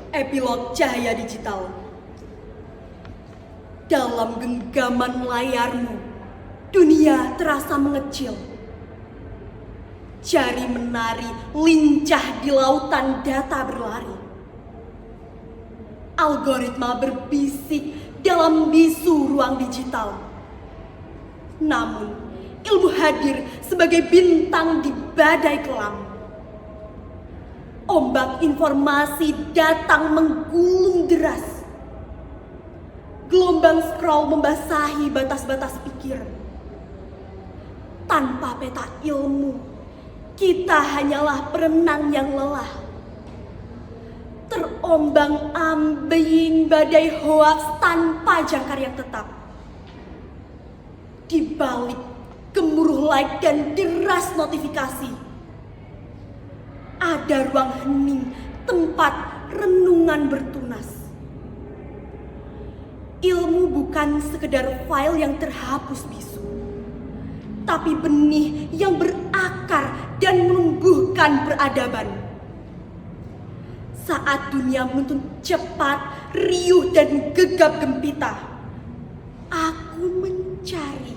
Epilog cahaya digital. Dalam genggaman layarmu, dunia terasa mengecil. Jari menari lincah di lautan data berlari. Algoritma berbisik dalam bisu ruang digital. Namun, ilmu hadir sebagai bintang di badai kelam. Ombak informasi datang menggulung deras. Gelombang scroll membasahi batas-batas pikir. Tanpa peta ilmu, kita hanyalah perenang yang lelah. Terombang-ambing badai hoaks tanpa jangkar yang tetap. Di balik gemuruh like dan deras notifikasi, ada ruang hening tempat renungan bertunas. Ilmu bukan sekedar file yang terhapus bisu, tapi benih yang berakar dan menumbuhkan peradaban. Saat dunia menuntun cepat, riuh dan gegap gempita, aku mencari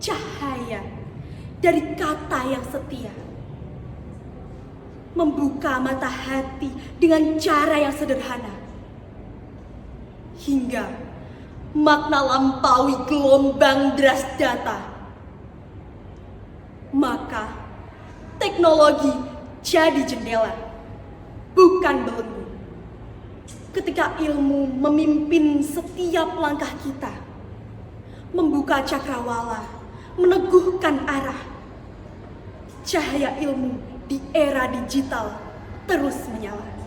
cahaya dari kata yang setia. Membuka mata hati dengan cara yang sederhana. Hingga makna lampaui gelombang deras data. Maka teknologi jadi jendela, bukan belenggu. Ketika ilmu memimpin setiap langkah kita, membuka cakrawala, meneguhkan arah, cahaya ilmu di era digital terus menyala.